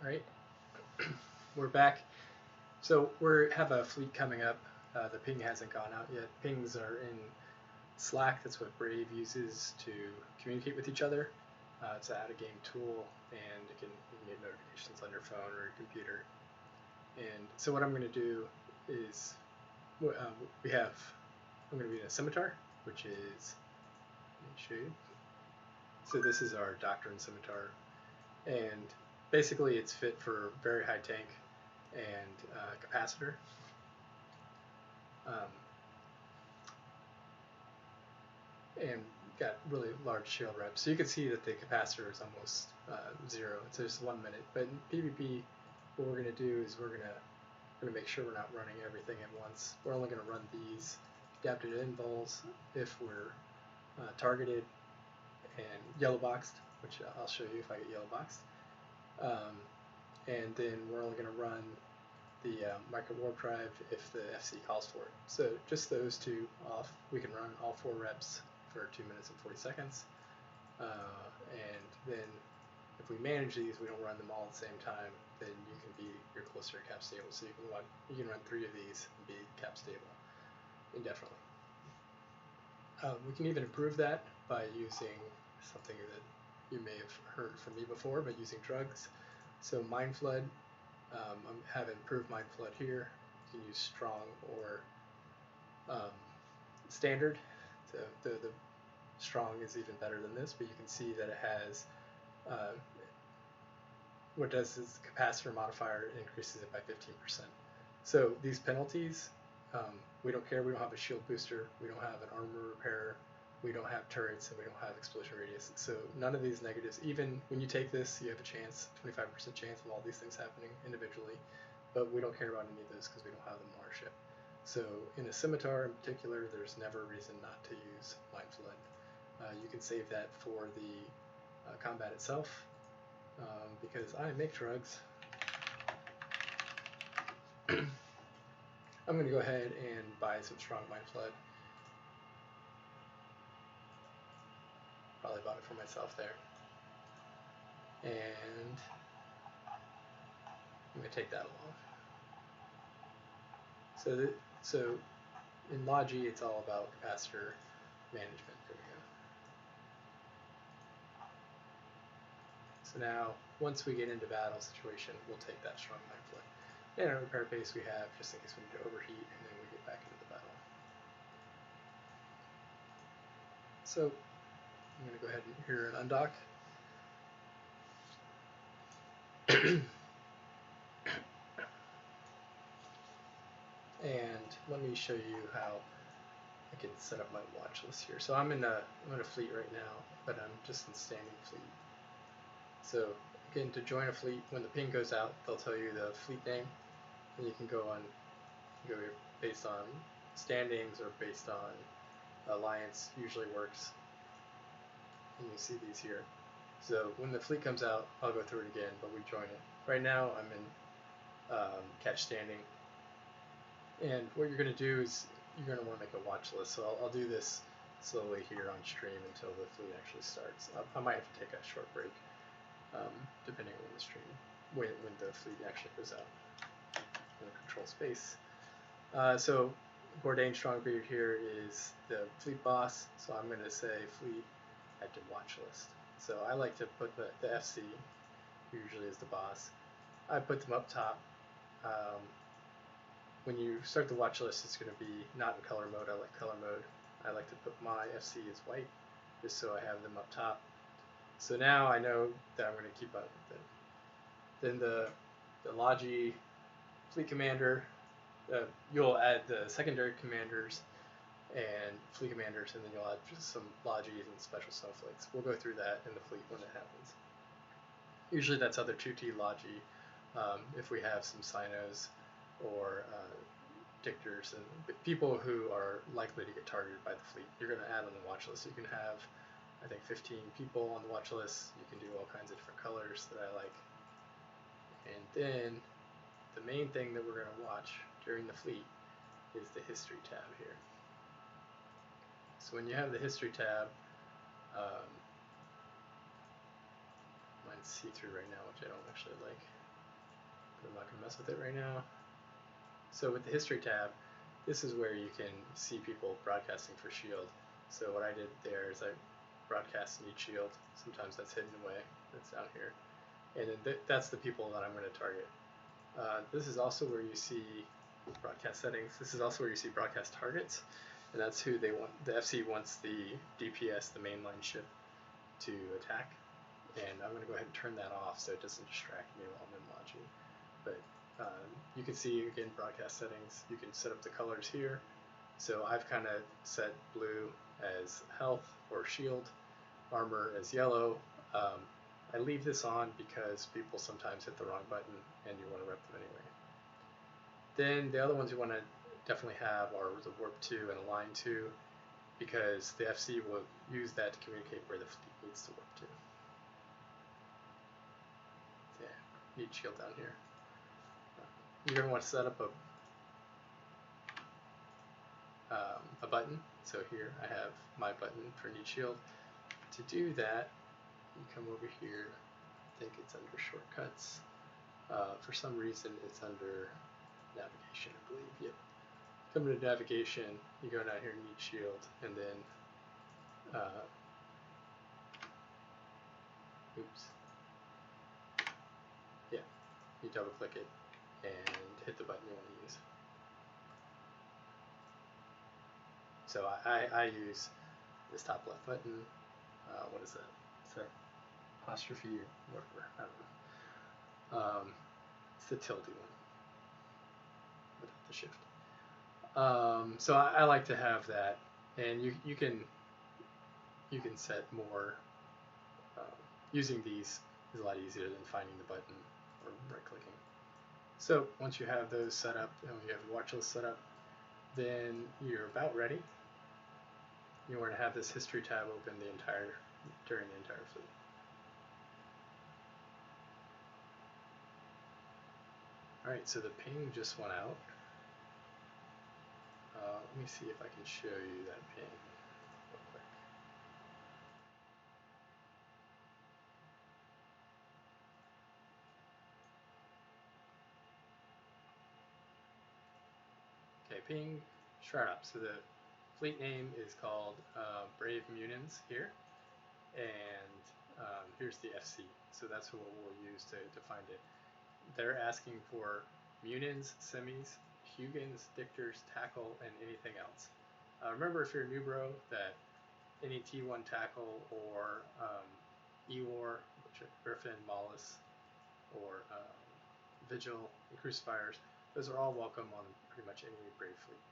Alright, we're back. So we have a fleet coming up. The ping hasn't gone out yet. Pings are in Slack. That's what Brave uses to communicate with each other. It's an out-of-game tool, and you can get notifications on your phone or your computer. And so what I'm going to do is I'm going to be in a scimitar, which is, let me show you. So this is our Doctrine scimitar, and basically it's fit for very high tank and capacitor. And got really large shield reps. So you can see that the capacitor is almost 0. It's just 1 minute. But in PvP, what we're going to do is we're going to make sure we're not running everything at once. We're only going to run these adapted invuls if we're targeted and yellow boxed, which I'll show you if I get yellow boxed. And then we're only going to run the micro warp drive if the FC calls for it. So just those two off. We can run all 4 reps for 2 minutes and 40 seconds. And then if we manage these, we don't run them all at the same time, then you're closer to cap stable. So you can run 3 of these and be cap stable indefinitely. We can even improve that by using something that you may have heard from me before, but using drugs. So Mind Flood, I have improved Mind Flood here. You can use strong or standard. So the strong is even better than this, but you can see that it has what it does is capacitor modifier increases it by 15%. So these penalties, we don't care. We don't have a shield booster. We don't have an armor repairer. We don't have turrets, and we don't have explosion radius. So none of these negatives, even when you take this, you have a chance, 25% chance of all these things happening individually, but we don't care about any of those because we don't have them on our ship. So in a scimitar in particular, there's never a reason not to use Mind Flood. You can save that for the combat itself, because I make drugs. I'm going to go ahead and buy some strong Mind Flood. Probably bought it for myself there. And I'm going to take that along. So in Logi, it's all about capacitor management. There we go. So now, once we get into battle situation, we'll take that strong Mind Flood. And our repair base we have, just in case we need to overheat, and then we get back into the battle. So I'm going to go ahead and here and undock. And let me show you how I can set up my watch list here. So I'm in a fleet right now, but I'm just in standing fleet. So again, to join a fleet, when the ping goes out, they'll tell you the fleet name, and you can go based on standings or based on alliance. Usually works, and you see these here. So when the fleet comes out, I'll go through it again, but we join it. Right now I'm in catch standing, and what you're going to do is you're going to want to make a watch list. So I'll do this slowly here on stream until the fleet actually starts. I might have to take a short break, depending on the stream, when the fleet actually goes out. I'm going to control space. So Bourdain Strongbeard here is the fleet boss, so I'm going to say fleet active watch list. So I like to put the FC, usually is the boss. I put them up top. When you start the watch list, it's going to be not in color mode. I like color mode. I like to put my FC as white, just so I have them up top. So now I know that I'm going to keep up with it. Then the Logi fleet commander, you'll add the secondary commanders and fleet commanders, and then you'll add just some Logis and special snowflakes. We'll go through that in the fleet when it happens. Usually that's other 2T Logi, if we have some Sinos or dictors and people who are likely to get targeted by the fleet. You're going to add on the watch list. You can have, I think, 15 people on the watch list. You can do all kinds of different colors that I like. And then the main thing that we're going to watch during the fleet is the history tab here. So when you have the history tab, mine's see-through right now, which I don't actually like. but I'm not going to mess with it right now. So with the history tab, this is where you can see people broadcasting for Shield. So what I did there is I broadcast Need Shield. Sometimes that's hidden away. That's down here. And then that's the people that I'm going to target. This is also where you see broadcast settings. This is also where you see broadcast targets. And that's who they want. The FC wants the DPS, the mainline ship, to attack. And I'm going to go ahead and turn that off so it doesn't distract me while I'm in Logi. But you can see, again, broadcast settings. You can set up the colors here. So I've kind of set blue as health or shield, armor as yellow. I leave this on because people sometimes hit the wrong button and you want to rep them anyway. Then the other ones you want to definitely have are the warp 2 and align 2, because the FC will use that to communicate where the fleet needs to warp to. Yeah, need shield down here. You're going to want to set up a button. So here I have my button for need shield. To do that, you come over here. I think it's under shortcuts. For some reason, it's under navigation, I believe. Yep. Come to navigation. You go down here, need shield, and then oops. Yeah, you double click it and hit the button you want to use. So I use this top left button. What is that? Is that apostrophe or whatever? I don't know. It's the tilde one without the shift. So I like to have that, and you can set more. Using these is a lot easier than finding the button or right clicking. So once you have those set up and you have your watch list set up, then you're about ready. You want to have this history tab open during the entire fleet. All right, so the ping just went out. Let me see if I can show you that ping real quick. Okay, ping shroud up. So the fleet name is called Brave Munins here, and here's the FC. So that's what we'll use to find it. They're asking for Munins, semis, Hugins, Dictors, tackle, and anything else. Remember, if you're a new bro, that any T1 tackle or Ewar, which are Griffin, Mollis, or Vigil, and Crucifiers, those are all welcome on pretty much any Brave fleet.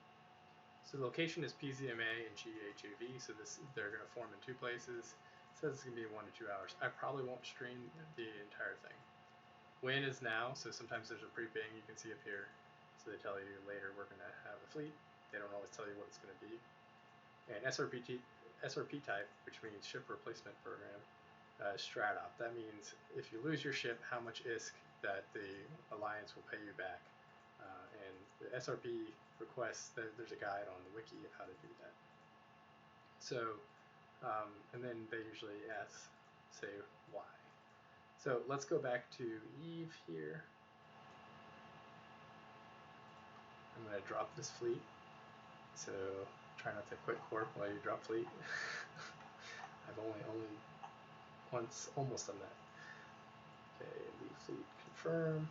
So the location is PZMA and GHAV, so they're going to form in 2 places. It says it's going to be 1 to 2 hours. I probably won't stream the entire thing. When is now, so sometimes there's a pre-ping you can see up here. So they tell you later we're going to have a fleet. They don't always tell you what it's going to be. And SRP type, which means ship replacement program, Stratop. That means if you lose your ship, how much ISK that the Alliance will pay you back. And the SRP requests, there's a guide on the wiki of how to do that. So, and then they usually say why. So let's go back to Eve here. I'm going to drop this fleet. So try not to quit corp while you drop fleet. I've only once almost done that. Okay, leave fleet, confirm.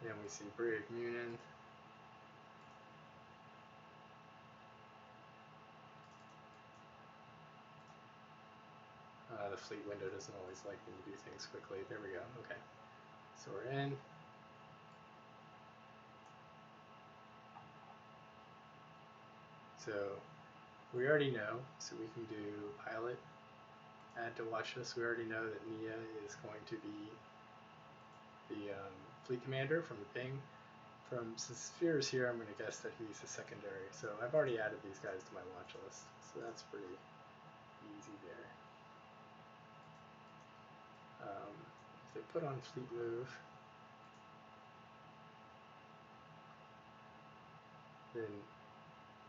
And we see Brave Munin. The fleet window doesn't always like when you do things quickly. There we go. Okay. So we're in. So we already know. So we can do pilot, add to watch list. We already know that Nia is going to be the fleet commander from the ping. From Spheres here, I'm going to guess that he's a secondary. So I've already added these guys to my watch list. So that's pretty easy there. If they put on fleet move, then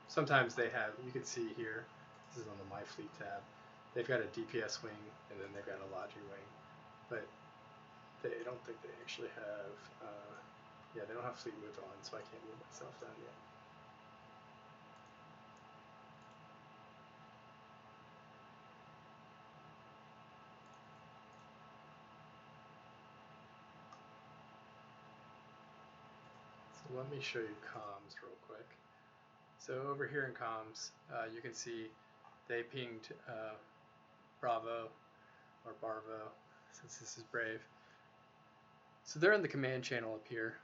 sometimes they have, you can see here, this is on the My Fleet tab, they've got a DPS wing and then they've got a Logi wing. But They don't think they actually have, yeah, they don't have fleet move on, so I can't move myself down yet. So let me show you comms real quick. So over here in comms, you can see they pinged Bravo or Barvo, since this is Brave. So they're in the command channel up here.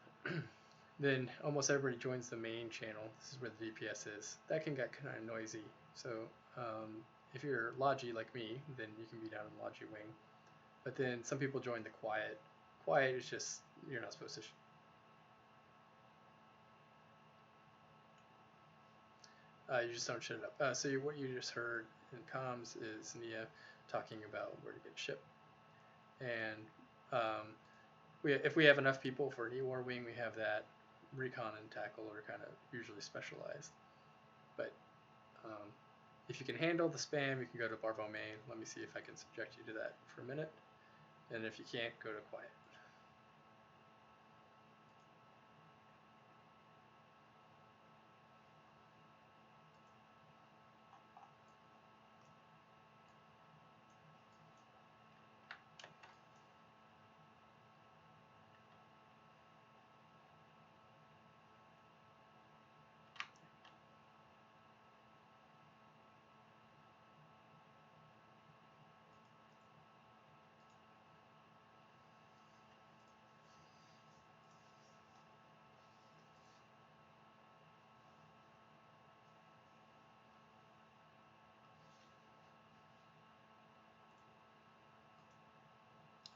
Then almost everybody joins the main channel. This is where the DPS is. That can get kind of noisy. So if you're Logi like me, then you can be down in Logi wing. But then some people join the quiet. Quiet is just, you're not supposed to. You just don't shut it up. So what you just heard in comms is Nia talking about where to get ship. And if we have enough people for an E-War wing, we have that. Recon and tackle are kind of usually specialized. But if you can handle the spam, you can go to Barvo main. Let me see if I can subject you to that for a minute. And if you can't, go to quiet.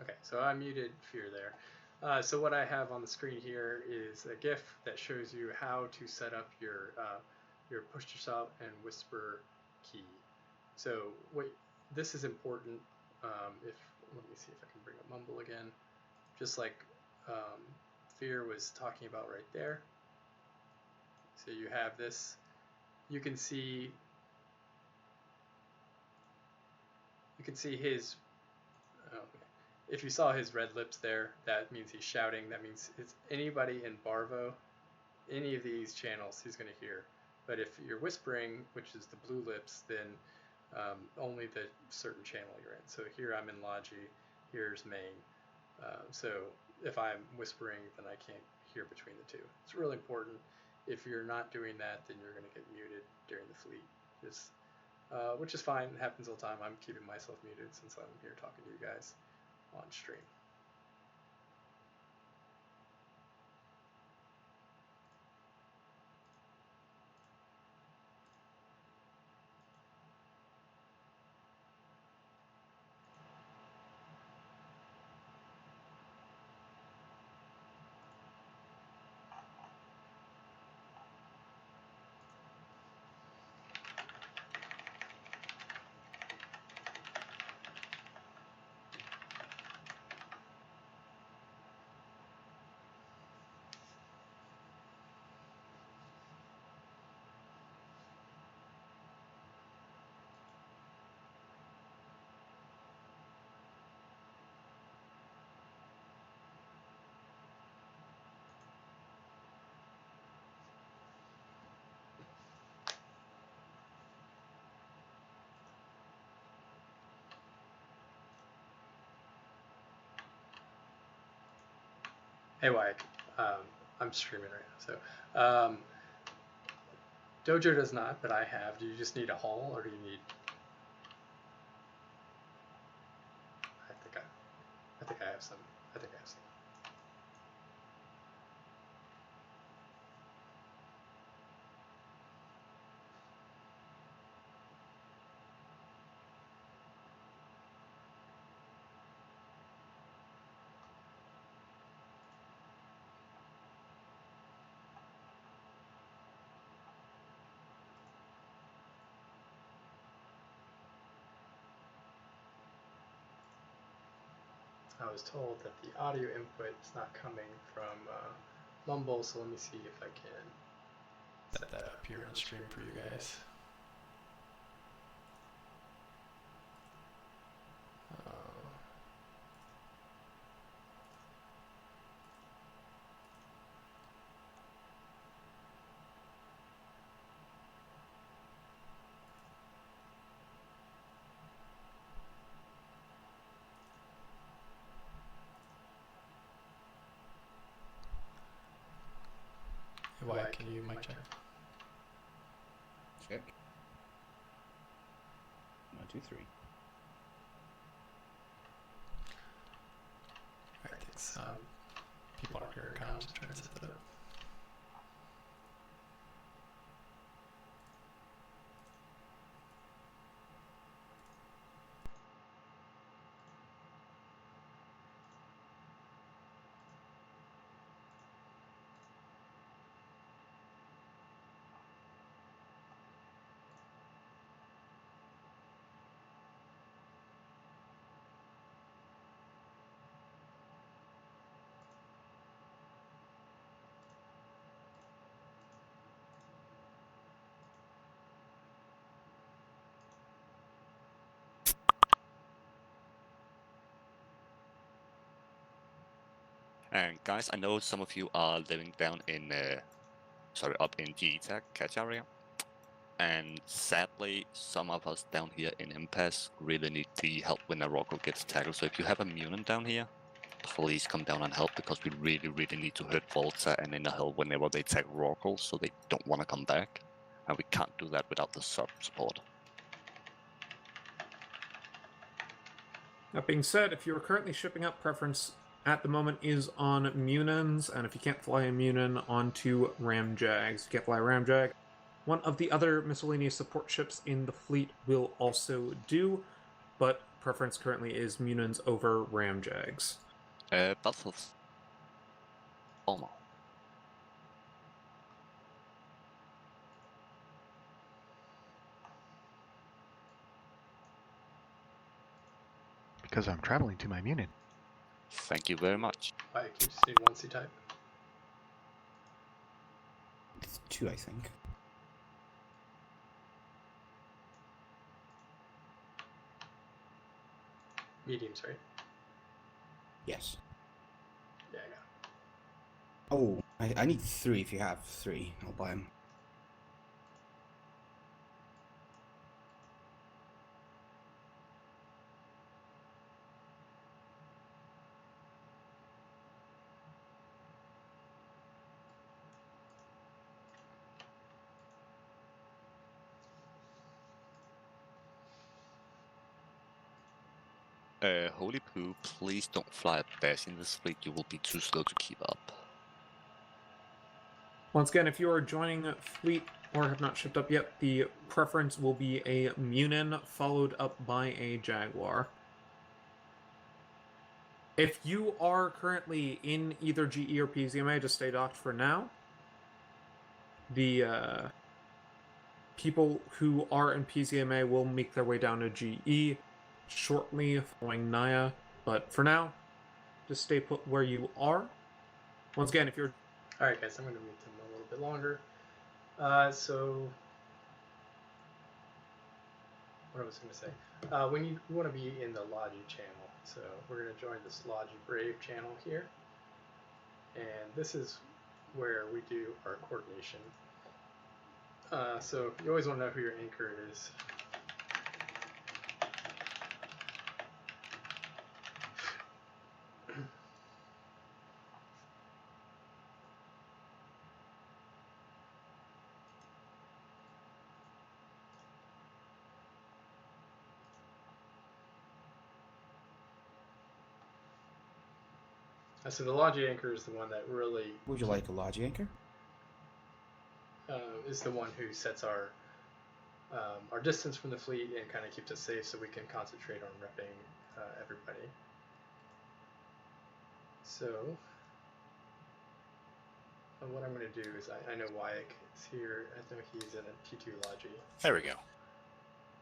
Okay, so I muted Fear there. So what I have on the screen here is a GIF that shows you how to set up your push to shout and whisper key. So this is important. Let me see if I can bring up Mumble again. Just like Fear was talking about right there. So you have this. You can see his. If you saw his red lips there, that means he's shouting. That means it's anybody in Barvo, any of these channels, he's going to hear. But if you're whispering, which is the blue lips, then only the certain channel you're in. So here I'm in Logi, here's main. So if I'm whispering, then I can't hear between the two. It's really important. If you're not doing that, then you're going to get muted during the fleet. Which is fine. It happens all the time. I'm keeping myself muted since I'm here talking to you guys on stream. Hey, Wyatt. I'm streaming right now. So Dojo does not, but I have. Do you just need a haul, or do you need? I think I have some. I think I have some. I was told that the audio input is not coming from Mumble, so let me see if I can set that up here on stream for you guys. Wyatt, can you mic check? Check. 1, 2, 3. Alright, thanks. People aren't here comms, I'm trying to set that up. And guys, I know some of you are living down in, up in G-Tech catch area. And sadly, some of us down here in Impasse really need the help when a Rocco gets tackled. So if you have a mutant down here, please come down and help, because we really need to hurt Volta and Inner whenever they tackle Rocco, so they don't want to come back. And we can't do that without the support. That being said, if you're currently shipping up, preference at the moment is on Munins, and if you can't fly a Munin, onto Ramjags. You can't fly a Ramjag. One of the other miscellaneous support ships in the fleet will also do, but preference currently is Munins over Ramjags. Battles. Almost. Because I'm traveling to my Munin. Thank you very much. Wyatt, can you just need one C-type? It's 2, I think. Mediums, right? Yes. Yeah, I got it. Oh, I need 3 if you have 3. I'll buy them. Holy Poo, please don't fly a bash in this fleet, you will be too slow to keep up. Once again, if you are joining fleet or have not shipped up yet, the preference will be a Munin followed up by a Jaguar. If you are currently in either GE or PZMA, just stay docked for now. The people who are in PZMA will make their way down to GE shortly following Naya, but for now, just stay put where you are. Once again, if you're... Alright guys, I'm going to mute them a little bit longer. So, what I was going to say, when you want to be in the Logi channel, so we're going to join this Logi Brave channel here, and this is where we do our coordination. So you always want to know who your anchor is. So the Logi anchor is the one that really... Would you like a Logi anchor? Is the one who sets our distance from the fleet and kind of keeps us safe so we can concentrate on repping everybody. So what I'm going to do is I know Wyatt is here. I know he's in a T2 Logi. There we go.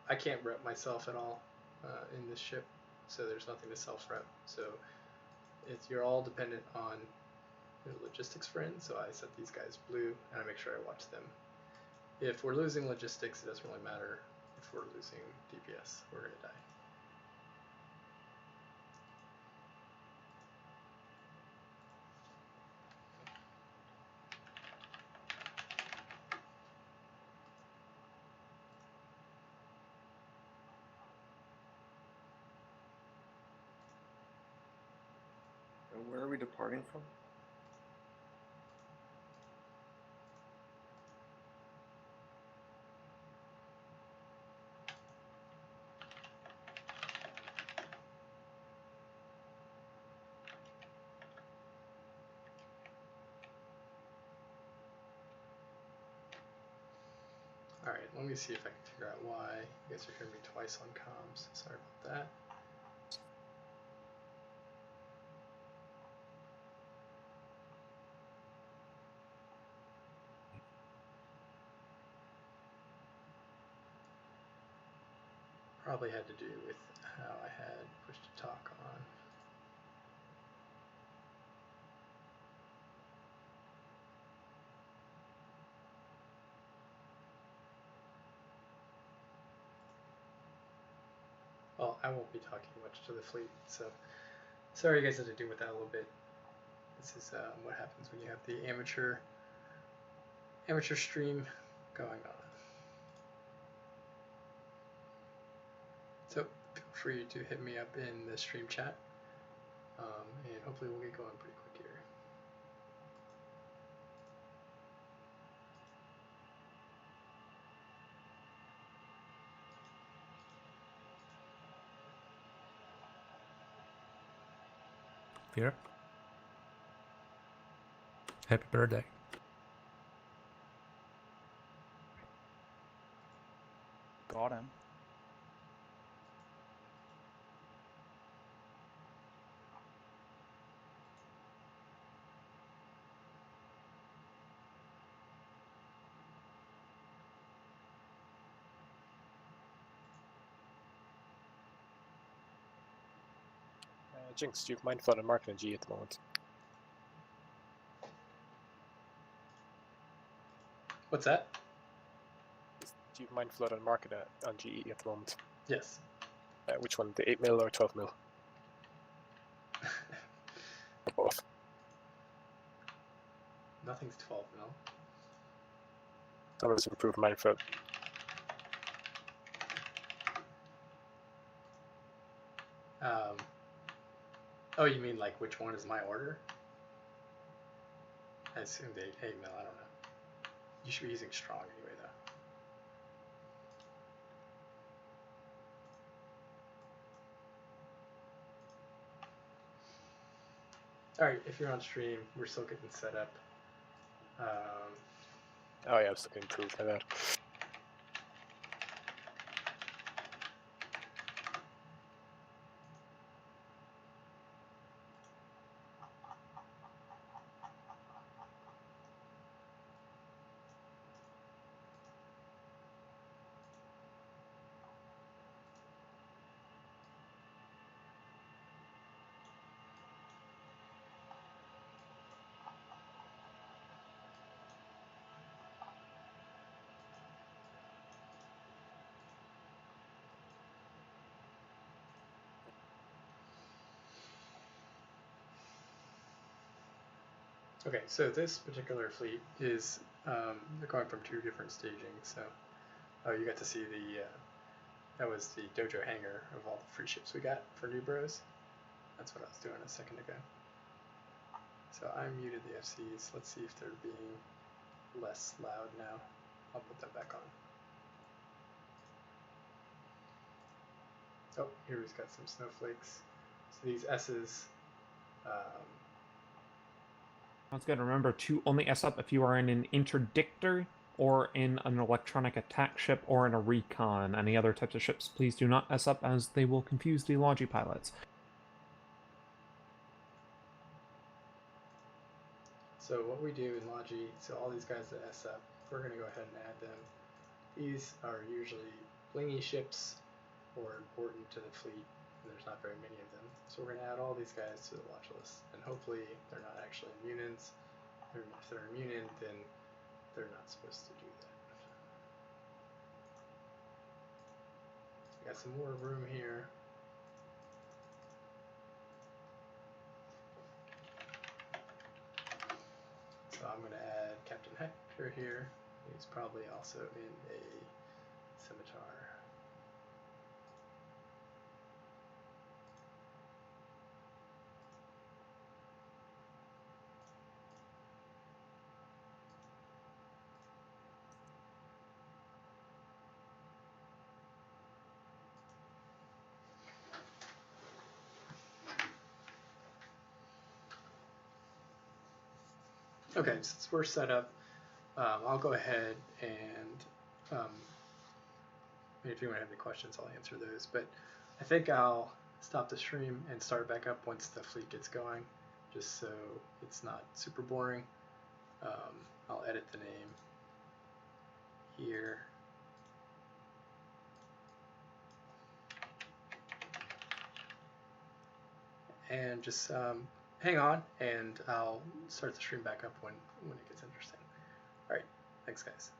I can't rep myself at all in this ship, so there's nothing to self-rep. So you're all dependent on your logistics friends, so I set these guys blue, and I make sure I watch them. If we're losing logistics, it doesn't really matter. If we're losing DPS, we're going to die. Where are we departing from? Alright, let me see if I can figure out why you guys are hearing me twice on comms. Sorry about that. Probably had to do with how I had push to talk on. Well, I won't be talking much to the fleet, so sorry you guys had to deal with that a little bit. This is what happens when you have the amateur stream going on. So feel free to hit me up in the stream chat, and hopefully we'll get going pretty quick here. Here. Happy birthday. Got him. Jinx, do you mind flooding market on G at the moment? What's that? Do you mind flooding market on GE at the moment? Yes. Which one, the 8 mil or 12 mil? Or both? Nothing's 12 mil. That was improved mine flood. Oh, you mean like which one is my order? I assumed 8 mil, I don't know. You should be using strong anyway, though. Alright, if you're on stream, we're still getting set up. Oh yeah, I was looking improved by that. Okay, so this particular fleet is they're going from 2 different stagings. So, you got to see the that was the Dojo hangar of all the free ships we got for New Bros. That's what I was doing a second ago. So I muted the FCs. Let's see if they're being less loud now. I'll put them back on. Oh, here we've got some snowflakes. So these S's. Sounds good. Remember to only S up if you are in an interdictor or in an electronic attack ship or in a recon. Any other types of ships, please do not S up as they will confuse the Logi pilots. So what we do in Logi, so all these guys that S up, we're going to go ahead and add them. These are usually blingy ships or important to the fleet, and there's not very many of them. So we're going to add all these guys to the watch list, and hopefully they're not actually immunins. If they're immunin, then they're not supposed to do that. We got some more room here. So I'm going to add Captain Hector here. He's probably also in a scimitar. Okay, since we're set up, I'll go ahead and And if anyone have any questions, I'll answer those. But I think I'll stop the stream and start back up once the fleet gets going, just so it's not super boring. I'll edit the name here. And just hang on, and I'll start the stream back up when it gets interesting. All right, thanks, guys.